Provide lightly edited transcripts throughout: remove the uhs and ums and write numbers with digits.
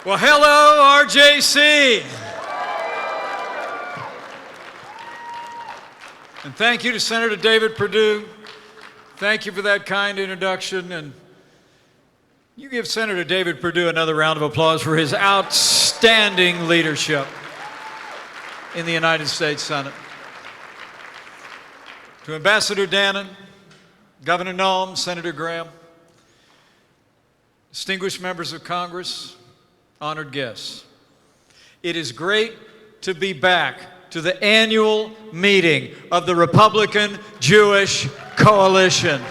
Well, hello, R.J.C. And thank you to Senator David Perdue. Thank you for that kind introduction. And you give Senator David Perdue another round of applause for his outstanding leadership in the United States Senate. To Ambassador Dannon, Governor Noem, Senator Graham, distinguished members of Congress, honored guests, it is great to be back to the annual meeting of the Republican Jewish Coalition.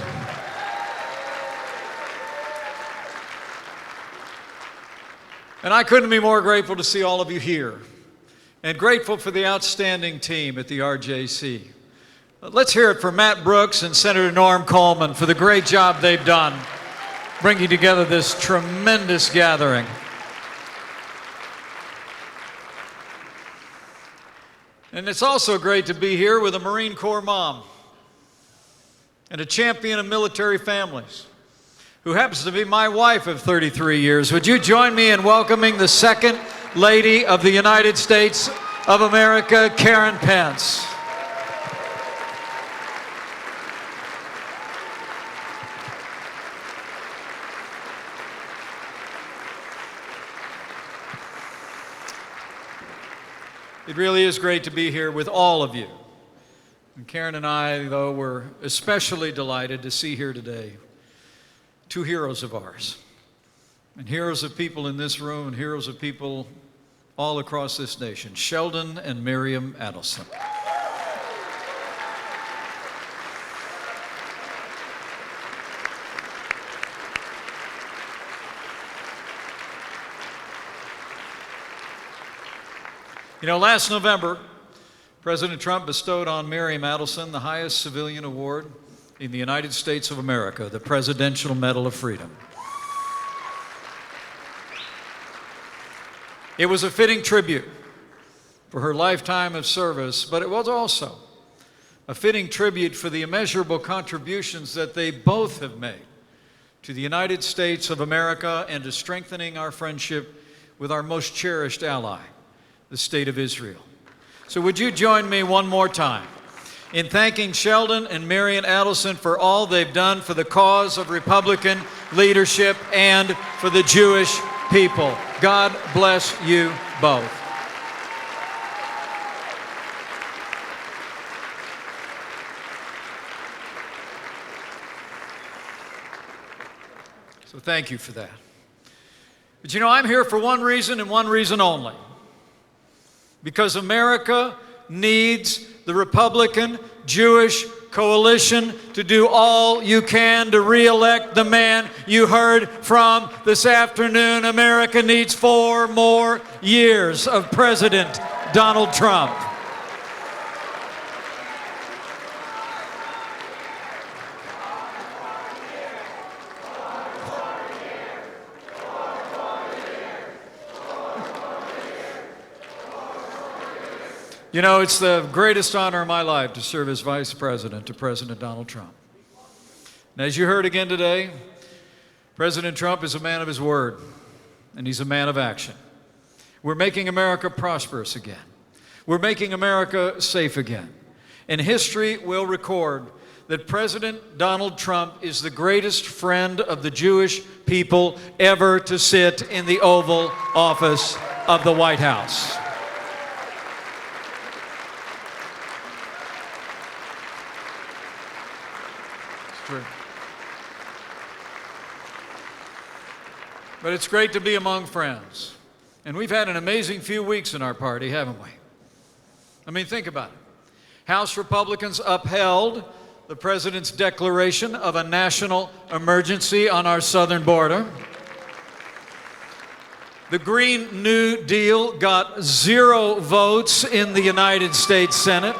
And I couldn't be more grateful to see all of you here, and grateful for the outstanding team at the R.J.C. Let's hear it for Matt Brooks and Senator Norm Coleman for the great job they've done bringing together this tremendous gathering. And it's also great to be here with a Marine Corps mom and a champion of military families who happens to be my wife of 33 years. Would you join me in welcoming the Second Lady of the United States of America, Karen Pence? It really is great to be here with all of you. And Karen and I, though, were especially delighted to see here today two heroes of ours, and heroes of people in this room, and heroes of people all across this nation, Sheldon and Miriam Adelson. You know, last November, President Trump bestowed on Miriam Adelson the highest civilian award in the United States of America, the Presidential Medal of Freedom. It was a fitting tribute for her lifetime of service, but it was also a fitting tribute for the immeasurable contributions that they both have made to the United States of America and to strengthening our friendship with our most cherished ally, the State of Israel. So would you join me one more time in thanking Sheldon and Miriam Adelson for all they've done for the cause of Republican leadership and for the Jewish people. God bless you both. So thank you for that. But you know, I'm here for one reason and one reason only. Because America needs the Republican Jewish Coalition to do all you can to re-elect the man you heard from this afternoon. America needs 4 more years of President Donald Trump. You know, it's the greatest honor of my life to serve as Vice President to President Donald Trump. And as you heard again today, President Trump is a man of his word, and he's a man of action. We're making America prosperous again. We're making America safe again. And history will record that President Donald Trump is the greatest friend of the Jewish people ever to sit in the Oval Office of the White House. But it's great to be among friends. And we've had an amazing few weeks in our party, haven't we? I mean, think about it. House Republicans upheld the president's declaration of a national emergency on our southern border. The Green New Deal got 0 votes in the United States Senate.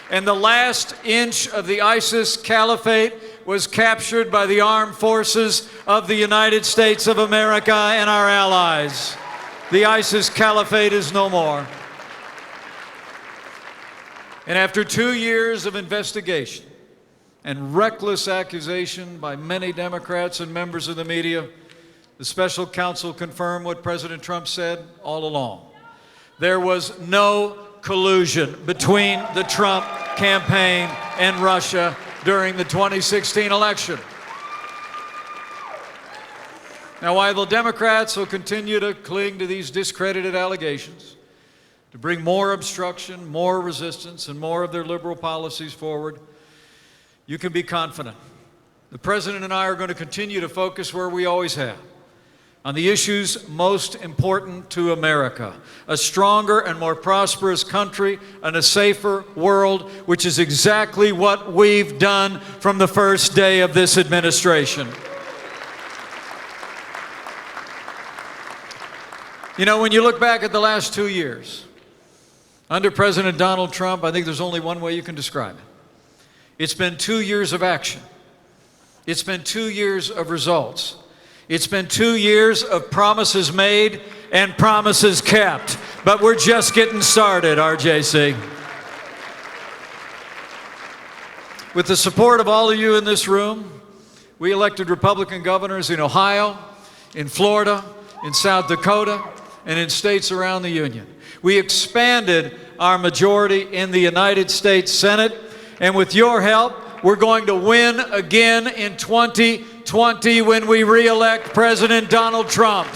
And the last inch of the ISIS caliphate was captured by the armed forces of the United States of America and our allies. The ISIS caliphate is no more. And after 2 years of investigation and reckless accusation by many Democrats and members of the media, The special counsel confirmed what President Trump said all along. There was no collusion between the Trump campaign and Russia during the 2016 election. Now, while the Democrats will continue to cling to these discredited allegations, to bring more obstruction, more resistance, and more of their liberal policies forward, you can be confident. The President and I are going to continue to focus where we always have, on the issues most important to America, a stronger and more prosperous country and a safer world, which is exactly what we've done from the first day of this administration. You know, when you look back at the last 2 years, under President Donald Trump, I think there's only one way you can describe it. It's been 2 years of action. It's been 2 years of results. It's been 2 years of promises made and promises kept. But we're just getting started, R.J.C. With the support of all of you in this room, we elected Republican governors in Ohio, in Florida, in South Dakota, and in states around the Union. We expanded our majority in the United States Senate, and with your help, we're going to win again in 2020 when we re-elect President Donald Trump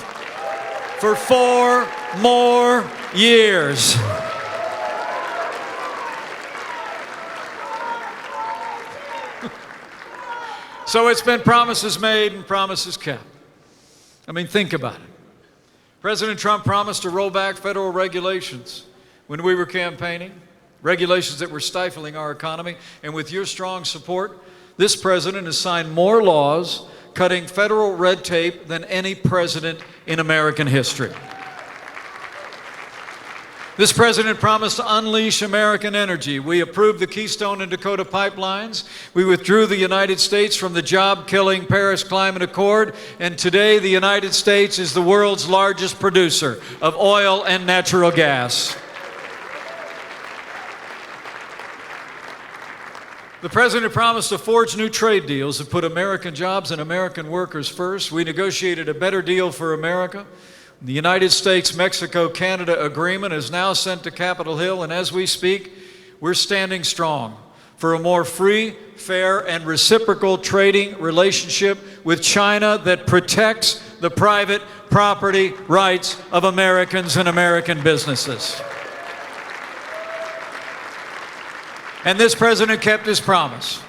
for 4 more years. So it's been promises made and promises kept. I mean, think about it. President Trump promised to roll back federal regulations when we were campaigning, regulations that were stifling our economy. And with your strong support, this president has signed more laws cutting federal red tape than any president in American history. This president promised to unleash American energy. We approved the Keystone and Dakota pipelines. We withdrew the United States from the job-killing Paris Climate Accord. And today, the United States is the world's largest producer of oil and natural gas. The president promised to forge new trade deals that put American jobs and American workers first. We negotiated a better deal for America. The United States-Mexico-Canada agreement is now sent to Capitol Hill, and as we speak, we're standing strong for a more free, fair, and reciprocal trading relationship with China that protects the private property rights of Americans and American businesses. And this president kept his promise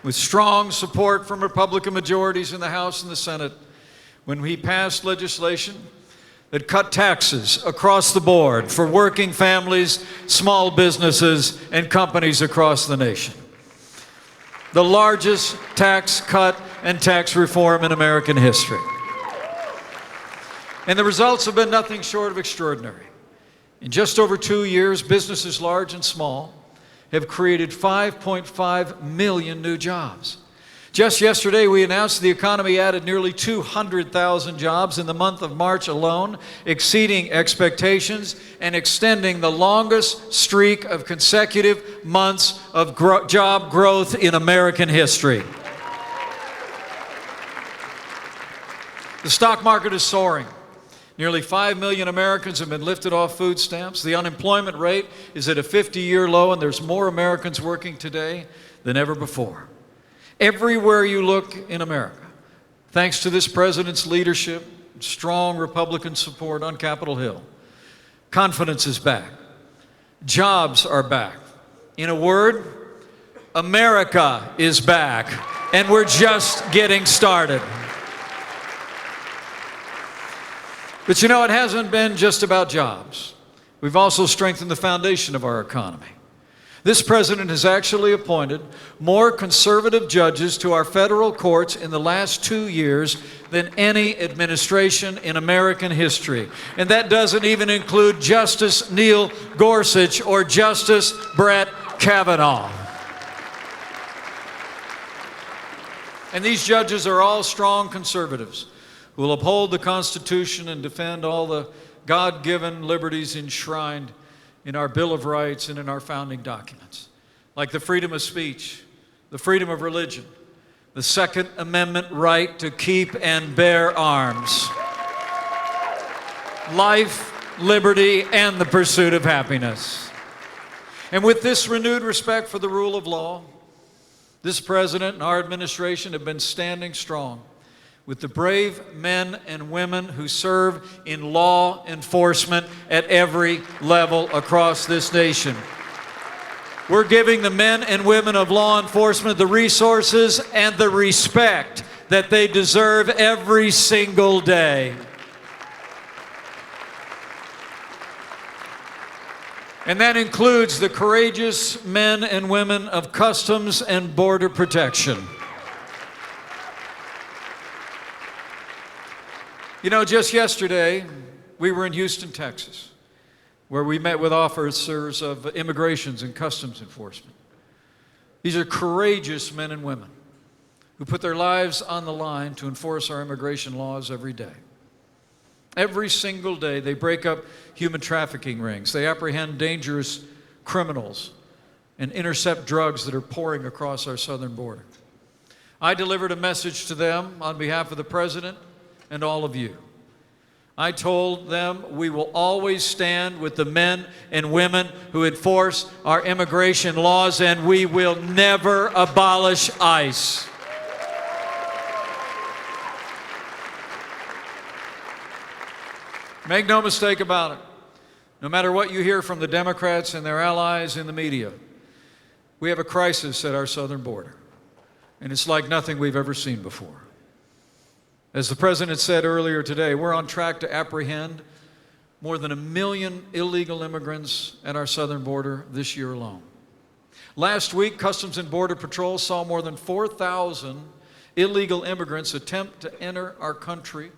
with strong support from Republican majorities in the House and the Senate when he passed legislation that cut taxes across the board for working families, small businesses, and companies across the nation. The largest tax cut and tax reform in American history. And the results have been nothing short of extraordinary. In just over 2 years, businesses large and small have created 5.5 million new jobs. Just yesterday, we announced the economy added nearly 200,000 jobs in the month of March alone, exceeding expectations and extending the longest streak of consecutive months of job growth in American history. The stock market is soaring. Nearly 5 million Americans have been lifted off food stamps. The unemployment rate is at a 50-year low, and there's more Americans working today than ever before. Everywhere you look in America, thanks to this president's leadership, strong Republican support on Capitol Hill, confidence is back. Jobs are back. In a word, America is back, and we're just getting started. But you know, it hasn't been just about jobs. We've also strengthened the foundation of our economy. This president has actually appointed more conservative judges to our federal courts in the last 2 years than any administration in American history. And that doesn't even include Justice Neil Gorsuch or Justice Brett Kavanaugh. And these judges are all strong conservatives who will uphold the Constitution and defend all the God-given liberties enshrined in our Bill of Rights and in our founding documents, like the freedom of speech, the freedom of religion, the Second Amendment right to keep and bear arms, life, liberty, and the pursuit of happiness. And with this renewed respect for the rule of law, this president and our administration have been standing strong with the brave men and women who serve in law enforcement at every level across this nation. We're giving the men and women of law enforcement the resources and the respect that they deserve every single day. And that includes the courageous men and women of Customs and Border Protection. You know, just yesterday, we were in Houston, Texas, where we met with officers of immigrations and customs enforcement. These are courageous men and women who put their lives on the line to enforce our immigration laws every day. Every single day, they break up human trafficking rings. They apprehend dangerous criminals and intercept drugs that are pouring across our southern border. I delivered a message to them on behalf of the President and all of you. I told them we will always stand with the men and women who enforce our immigration laws, and we will never abolish ICE. Make no mistake about it. No matter what you hear from the Democrats and their allies in the media, we have a crisis at our southern border, and it's like nothing we've ever seen before. As the President said earlier today, we're on track to apprehend more than 1 million illegal immigrants at our southern border this year alone. Last week, Customs and Border Patrol saw more than 4,000 illegal immigrants attempt to enter our country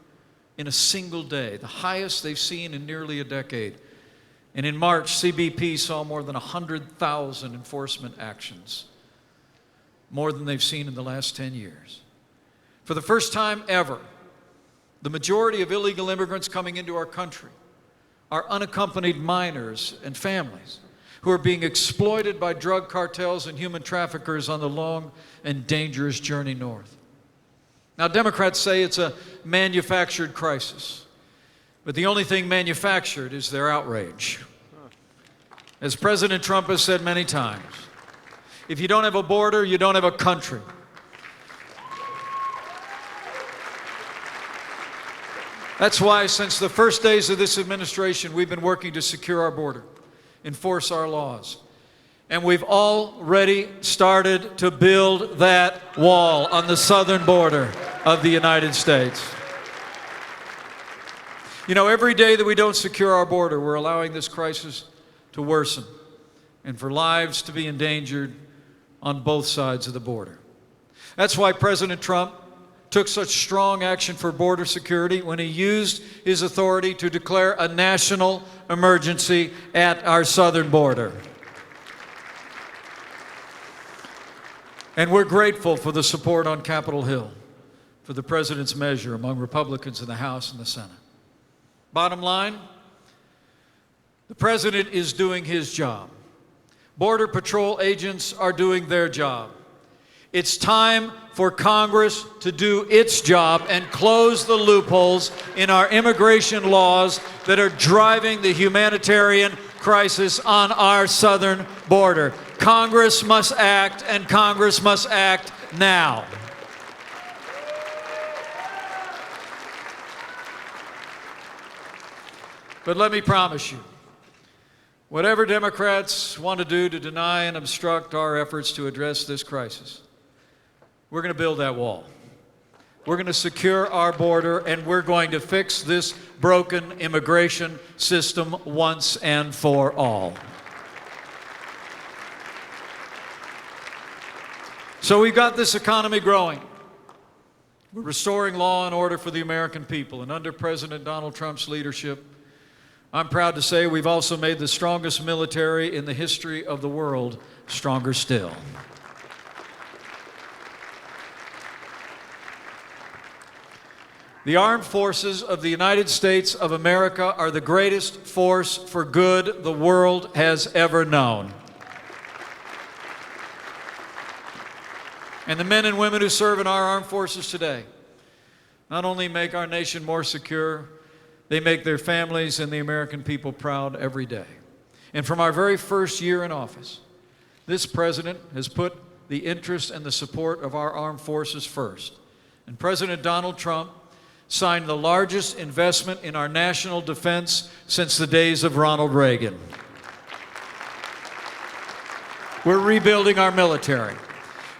in a single day, the highest they've seen in nearly a decade. And in March, CBP saw more than 100,000 enforcement actions, more than they've seen in the last 10 years. For the first time ever, the majority of illegal immigrants coming into our country are unaccompanied minors and families who are being exploited by drug cartels and human traffickers on the long and dangerous journey north. Now, Democrats say it's a manufactured crisis, but the only thing manufactured is their outrage. As President Trump has said many times, if you don't have a border, you don't have a country. That's why, since the first days of this administration, we've been working to secure our border, enforce our laws. And we've already started to build that wall on the southern border of the United States. You know, every day that we don't secure our border, we're allowing this crisis to worsen and for lives to be endangered on both sides of the border. That's why President Trump took such strong action for border security when he used his authority to declare a national emergency at our southern border. And we're grateful for the support on Capitol Hill for the President's measure among Republicans in the House and the Senate. Bottom line, the President is doing his job. Border Patrol agents are doing their job. It's time for Congress to do its job and close the loopholes in our immigration laws that are driving the humanitarian crisis on our southern border. Congress must act, and Congress must act now. But let me promise you, whatever Democrats want to do to deny and obstruct our efforts to address this crisis, we're going to build that wall. We're going to secure our border, and we're going to fix this broken immigration system once and for all. So we've got this economy growing. We're restoring law and order for the American people. And under President Donald Trump's leadership, I'm proud to say we've also made the strongest military in the history of the world stronger still. The armed forces of the United States of America are the greatest force for good the world has ever known. and the men and women who serve in our armed forces today not only make our nation more secure, they make their families and the American people proud every day. And from our very first year in office, this president has put the interest and the support of our armed forces first. And President Donald Trump signed the largest investment in our national defense since the days of Ronald Reagan. We're rebuilding our military.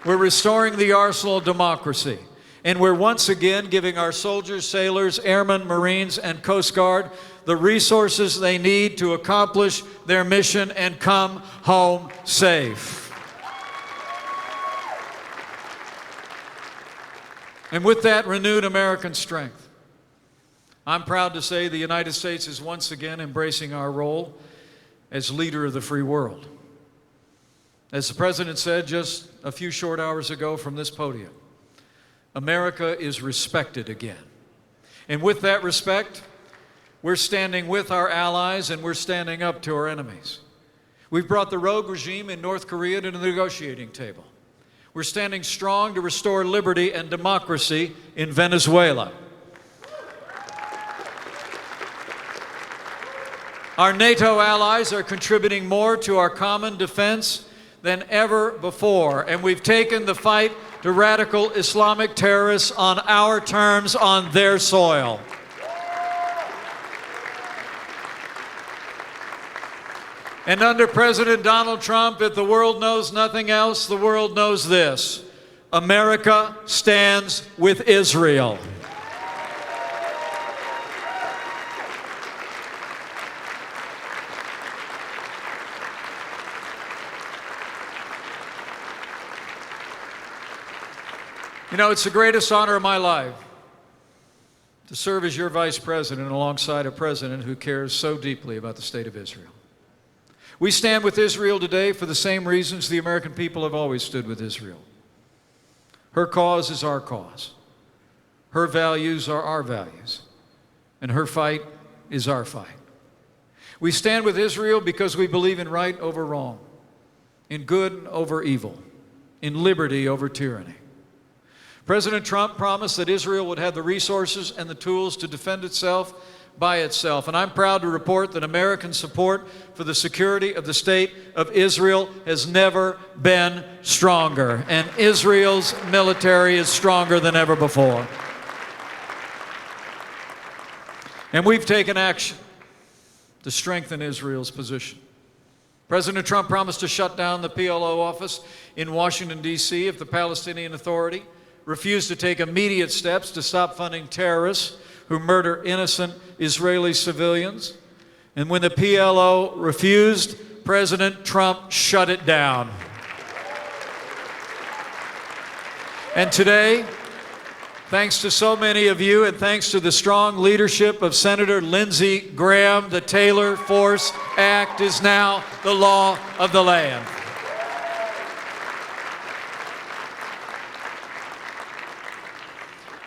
We're restoring the arsenal of democracy. And we're once again giving our soldiers, sailors, airmen, Marines, and Coast Guard the resources they need to accomplish their mission and come home safe. And with that renewed American strength, I'm proud to say the United States is once again embracing our role as leader of the free world. As the President said just a few short hours ago from this podium, America is respected again. And with that respect, we're standing with our allies and we're standing up to our enemies. We've brought the rogue regime in North Korea to the negotiating table. We're standing strong to restore liberty and democracy in Venezuela. Our NATO allies are contributing more to our common defense than ever before, and we've taken the fight to radical Islamic terrorists on our terms on their soil. And under President Donald Trump, if the world knows nothing else, the world knows this: America stands with Israel. You know, it's the greatest honor of my life to serve as your vice president alongside a president who cares so deeply about the state of Israel. We stand with Israel today for the same reasons the American people have always stood with Israel. Her cause is our cause. Her values are our values. And her fight is our fight. We stand with Israel because we believe in right over wrong, in good over evil, in liberty over tyranny. President Trump promised that Israel would have the resources and the tools to defend itself by itself. And I'm proud to report that American support for the security of the state of Israel has never been stronger. And Israel's military is stronger than ever before. And we've taken action to strengthen Israel's position. President Trump promised to shut down the PLO office in Washington, D.C. if the Palestinian Authority refused to take immediate steps to stop funding terrorists who murder innocent Israeli civilians. And when the PLO refused, President Trump shut it down. And today, thanks to so many of you and thanks to the strong leadership of Senator Lindsey Graham, the Taylor Force Act is now the law of the land.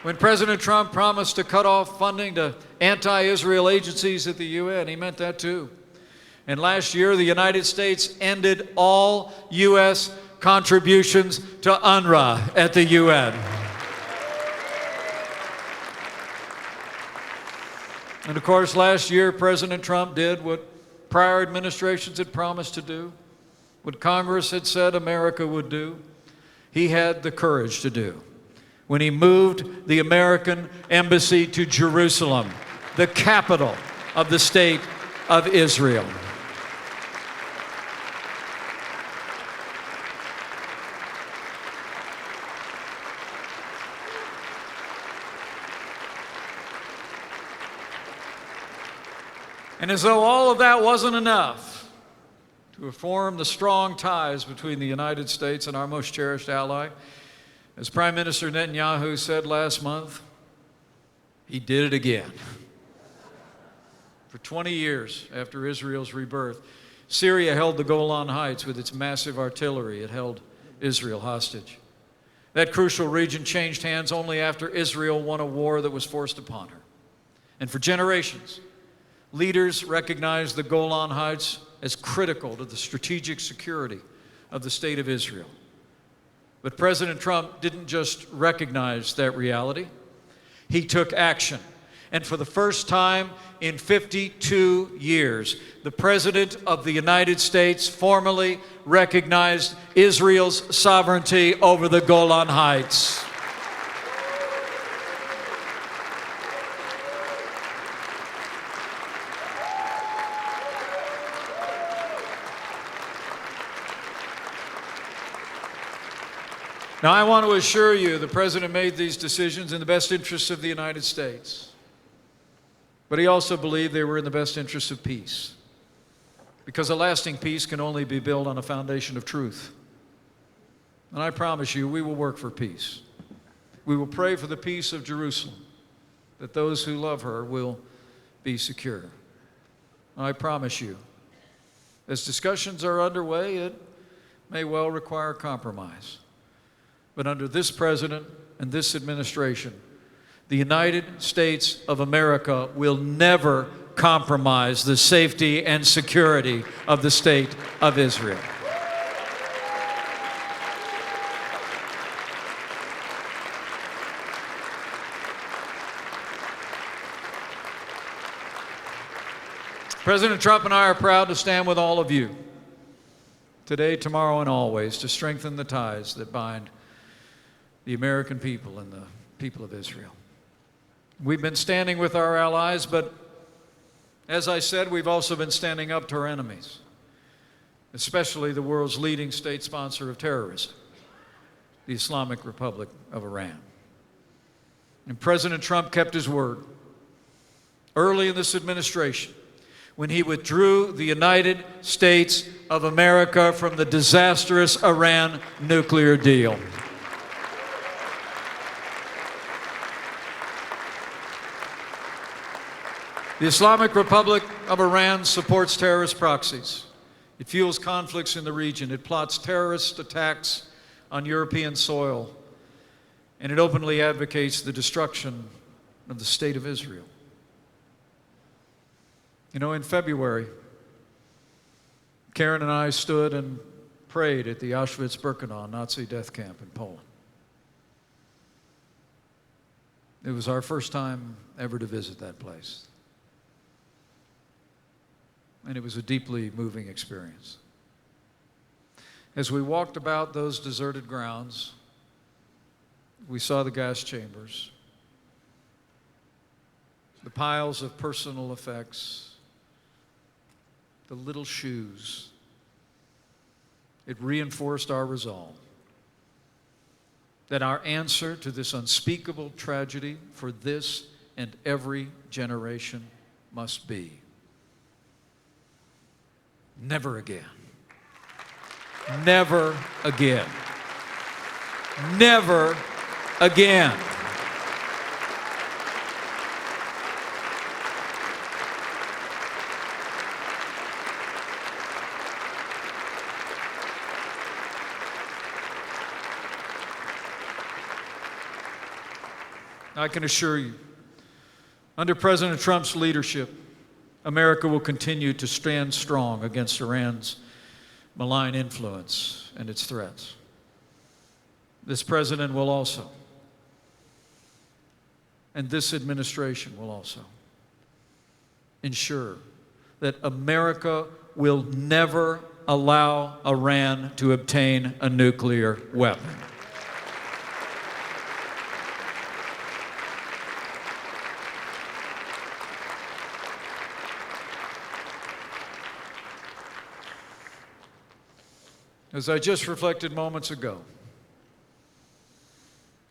When President Trump promised to cut off funding to anti-Israel agencies at the UN, he meant that too. And last year, the United States ended all U.S. contributions to UNRWA at the UN. And of course, last year, President Trump did what prior administrations had promised to do, what Congress had said America would do. He had the courage to do when he moved the American embassy to Jerusalem, the capital of the state of Israel. And as though all of that wasn't enough to affirm the strong ties between the United States and our most cherished ally, as Prime Minister Netanyahu said last month, he did it again. For 20 years after Israel's rebirth, Syria held the Golan Heights with its massive artillery. It held Israel hostage. That crucial region changed hands only after Israel won a war that was forced upon her. And for generations, leaders recognized the Golan Heights as critical to the strategic security of the state of Israel. But President Trump didn't just recognize that reality. He took action. And for the first time in 52 years, the President of the United States formally recognized Israel's sovereignty over the Golan Heights. Now, I want to assure you the President made these decisions in the best interests of the United States. But he also believed they were in the best interests of peace. Because a lasting peace can only be built on a foundation of truth. And I promise you, we will work for peace. We will pray for the peace of Jerusalem, that those who love her will be secure. I promise you, as discussions are underway, it may well require compromise. But under this president and this administration, the United States of America will never compromise the safety and security of the state of Israel. President Trump and I are proud to stand with all of you today, tomorrow, and always to strengthen the ties that bind the American people and the people of Israel. We've been standing with our allies, but as I said, we've also been standing up to our enemies, especially the world's leading state sponsor of terrorism, the Islamic Republic of Iran. And President Trump kept his word early in this administration when he withdrew the United States of America from the disastrous Iran nuclear deal. The Islamic Republic of Iran supports terrorist proxies. It fuels conflicts in the region. It plots terrorist attacks on European soil. And it openly advocates the destruction of the state of Israel. You know, in February, Karen and I stood and prayed at the Auschwitz-Birkenau Nazi death camp in Poland. It was our first time ever to visit that place. And it was a deeply moving experience. As we walked about those deserted grounds, we saw the gas chambers, the piles of personal effects, the little shoes. It reinforced our resolve that our answer to this unspeakable tragedy for this and every generation must be never again. Never again. Never again. I can assure you, under President Trump's leadership, America will continue to stand strong against Iran's malign influence and its threats. This president will also, and this administration will also, ensure that America will never allow Iran to obtain a nuclear weapon. As I just reflected moments ago,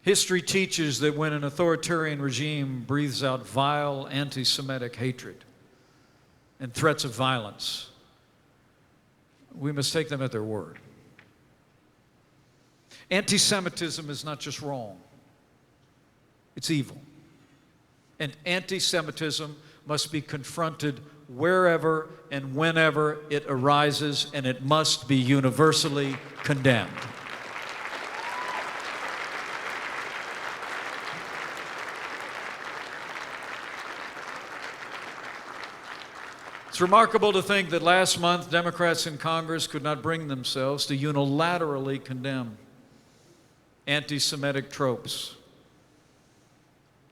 history teaches that when an authoritarian regime breathes out vile anti-Semitic hatred and threats of violence, we must take them at their word. Anti-Semitism is not just wrong, it's evil. And anti-Semitism must be confronted wherever and whenever it arises, and it must be universally condemned. It's remarkable to think that last month Democrats in Congress could not bring themselves to unilaterally condemn anti-Semitic tropes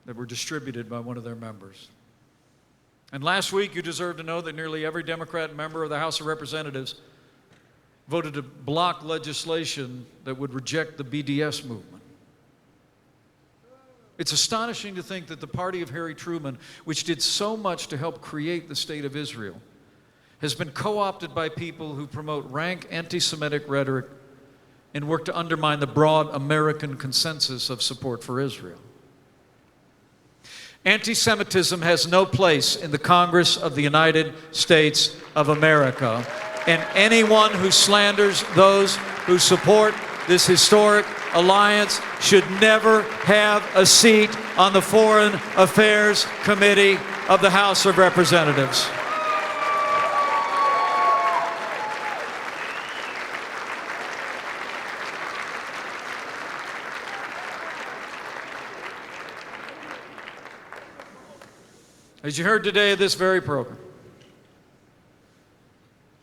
that were distributed by one of their members. And last week, you deserve to know that nearly every Democrat member of the House of Representatives voted to block legislation that would reject the BDS movement. It's astonishing to think that the party of Harry Truman, which did so much to help create the State of Israel, has been co-opted by people who promote rank anti-Semitic rhetoric and work to undermine the broad American consensus of support for Israel. Anti-Semitism has no place in the Congress of the United States of America, and anyone who slanders those who support this historic alliance should never have a seat on the Foreign Affairs Committee of the House of Representatives. As you heard today at this very program,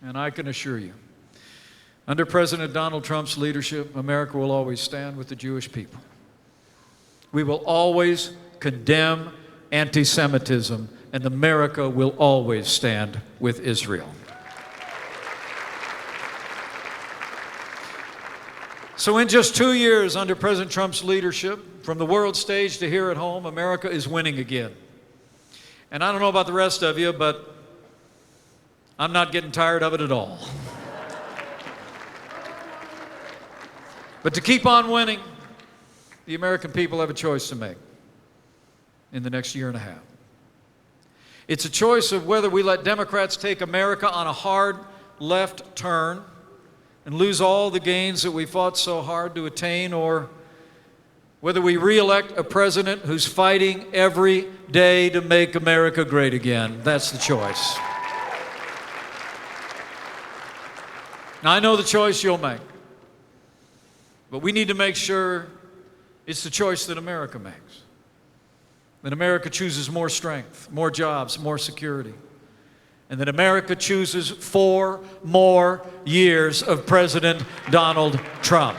and I can assure you, under President Donald Trump's leadership, America will always stand with the Jewish people. We will always condemn anti-Semitism, and America will always stand with Israel. So in just 2 years under President Trump's leadership, from the world stage to here at home, America is winning again. And I don't know about the rest of you, but I'm not getting tired of it at all. But to keep on winning, the American people have a choice to make in the next year and a half. It's a choice of whether we let Democrats take America on a hard left turn and lose all the gains that we fought so hard to attain, or whether we re-elect a president who's fighting every day to make America great again. That's the choice. Now, I know the choice you'll make, but we need to make sure it's the choice that America makes. That America chooses more strength, more jobs, more security. And that America chooses 4 more years of President Donald Trump.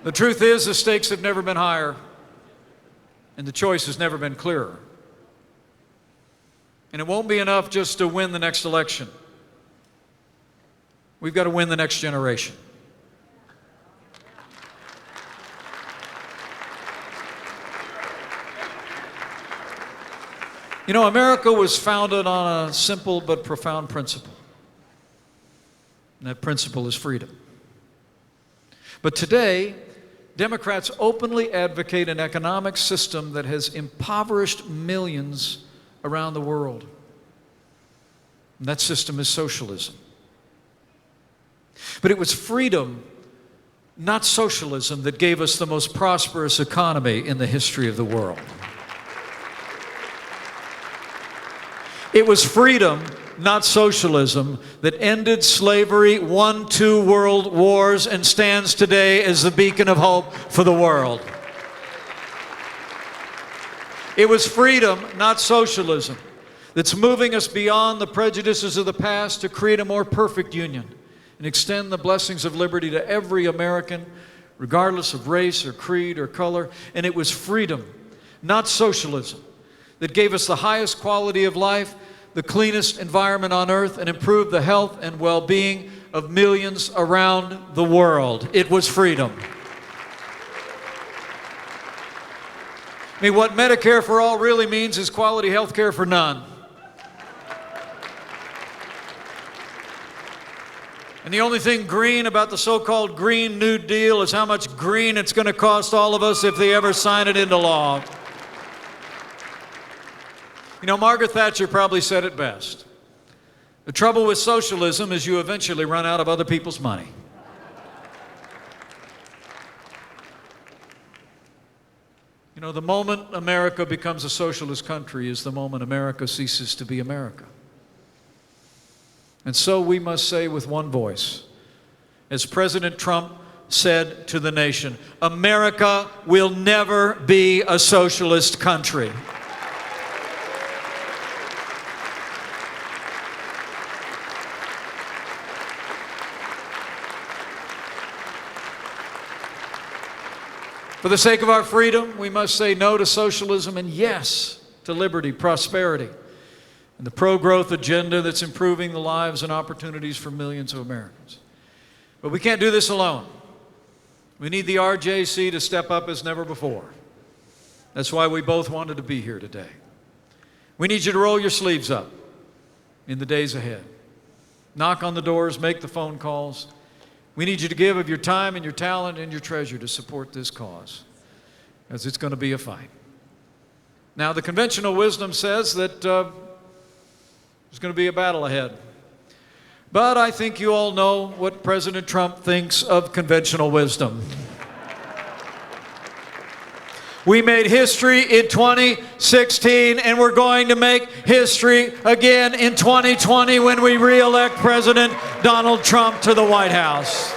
The truth is, the stakes have never been higher, and the choice has never been clearer. And it won't be enough just to win the next election. We've got to win the next generation. You know, America was founded on a simple but profound principle. And that principle is freedom. But today, Democrats openly advocate an economic system that has impoverished millions around the world. And that system is socialism. But it was freedom, not socialism, that gave us the most prosperous economy in the history of the world. It was freedom, not socialism, that ended slavery, won 2 world wars, and stands today as the beacon of hope for the world. It was freedom, not socialism, that's moving us beyond the prejudices of the past to create a more perfect union and extend the blessings of liberty to every American, regardless of race or creed or color. And it was freedom, not socialism, that gave us the highest quality of life, the cleanest environment on earth, and improved the health and well-being of millions around the world. It was freedom. I mean, what Medicare for all really means is quality health care for none. And the only thing green about the so-called Green New Deal is how much green it's going to cost all of us if they ever sign it into law. You know, Margaret Thatcher probably said it best. The trouble with socialism is you eventually run out of other people's money. You know, the moment America becomes a socialist country is the moment America ceases to be America. And so we must say with one voice, as President Trump said to the nation, America will never be a socialist country. For the sake of our freedom, we must say no to socialism and yes to liberty, prosperity, and the pro-growth agenda that's improving the lives and opportunities for millions of Americans. But we can't do this alone. We need the R.J.C. to step up as never before. That's why we both wanted to be here today. We need you to roll your sleeves up in the days ahead. Knock on the doors, make the phone calls. We need you to give of your time and your talent and your treasure to support this cause, as it's going to be a fight. Now, the conventional wisdom says that there's going to be a battle ahead. But I think you all know what President Trump thinks of conventional wisdom. We made history in 2016, and we're going to make history again in 2020 when we re-elect President Donald Trump to the White House.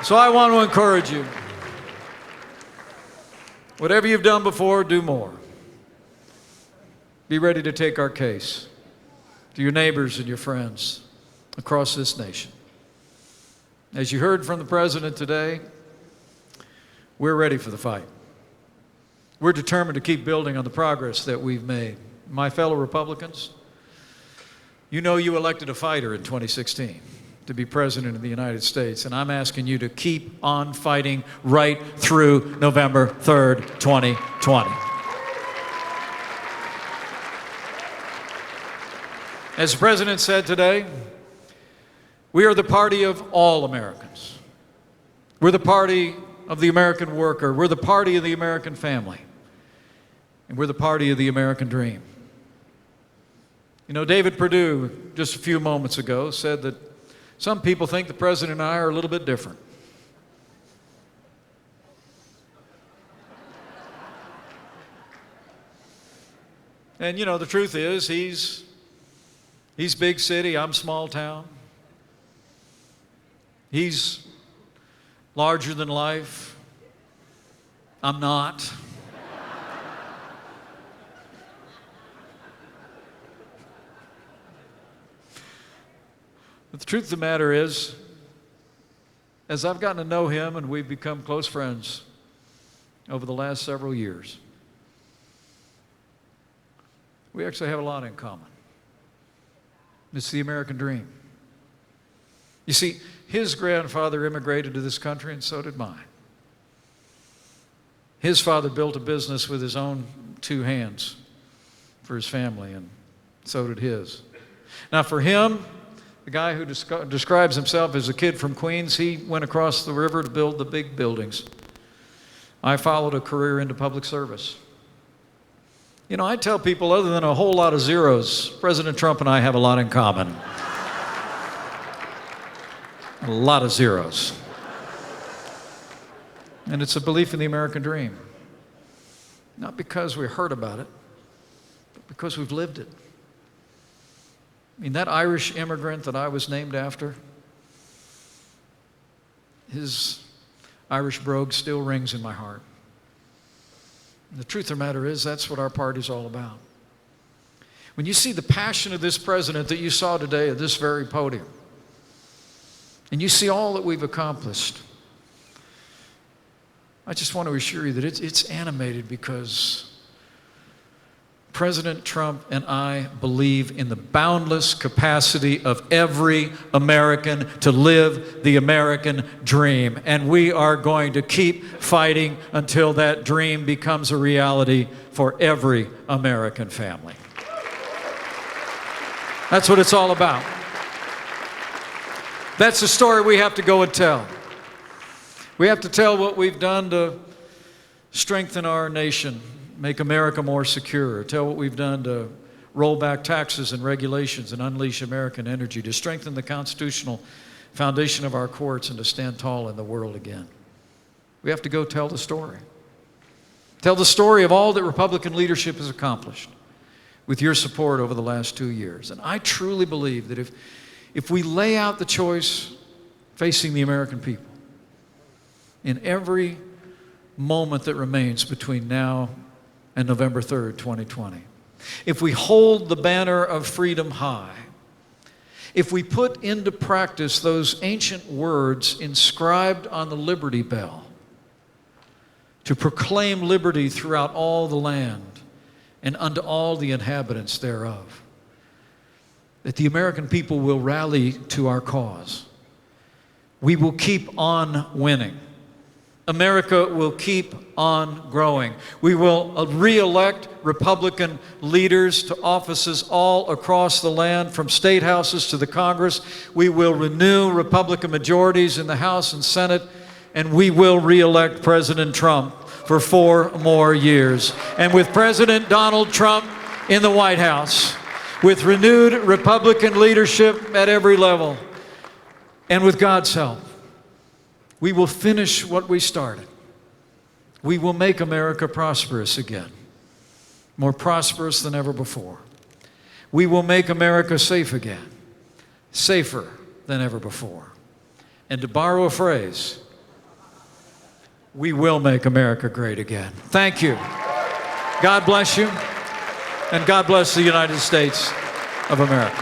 So I want to encourage you. Whatever you've done before, do more. Be ready to take our case to your neighbors and your friends across this nation. As you heard from the President today, we're ready for the fight. We're determined to keep building on the progress that we've made. My fellow Republicans, you know you elected a fighter in 2016 to be President of the United States, and I'm asking you to keep on fighting right through November 3rd, 2020. As the President said today, we are the party of all Americans. We're the party of the American worker. We're the party of the American family. And we're the party of the American dream. You know, David Perdue, just a few moments ago, said that some people think the President and I are a little bit different. And, you know, the truth is, he's big city, I'm small town. He's larger than life, I'm not. But the truth of the matter is, as I've gotten to know him and we've become close friends over the last several years, we actually have a lot in common. It's the American dream. You see, his grandfather immigrated to this country, and so did mine. His father built a business with his own two hands for his family, and so did his. Now, for him, the guy who describes himself as a kid from Queens, he went across the river to build the big buildings. I followed a career into public service. You know, I tell people, other than a whole lot of zeros, President Trump and I have a lot in common. A lot of zeros. And it's a belief in the American dream. Not because we heard about it, but because we've lived it. I mean, that Irish immigrant that I was named after, his Irish brogue still rings in my heart. And the truth of the matter is, that's what our party's all about. When you see the passion of this president that you saw today at this very podium, and you see all that we've accomplished, I just want to assure you that it's animated because President Trump and I believe in the boundless capacity of every American to live the American dream. And we are going to keep fighting until that dream becomes a reality for every American family. That's what it's all about. That's the story we have to go and tell. We have to tell what we've done to strengthen our nation, make America more secure, tell what we've done to roll back taxes and regulations and unleash American energy, to strengthen the constitutional foundation of our courts and to stand tall in the world again. We have to go tell the story. Tell the story of all that Republican leadership has accomplished with your support over the last 2 years. And I truly believe that if we lay out the choice facing the American people in every moment that remains between now and November 3rd, 2020, if we hold the banner of freedom high, if we put into practice those ancient words inscribed on the Liberty Bell to proclaim liberty throughout all the land and unto all the inhabitants thereof, that the American people will rally to our cause. We will keep on winning. America will keep on growing. We will re-elect Republican leaders to offices all across the land, from state houses to the Congress. We will renew Republican majorities in the House and Senate, and we will re-elect President Trump for 4 more years. And with President Donald Trump in the White House, with renewed Republican leadership at every level, and with God's help, we will finish what we started. We will make America prosperous again, more prosperous than ever before. We will make America safe again, safer than ever before. And to borrow a phrase, we will make America great again. Thank you. God bless you, and God bless the United States of America.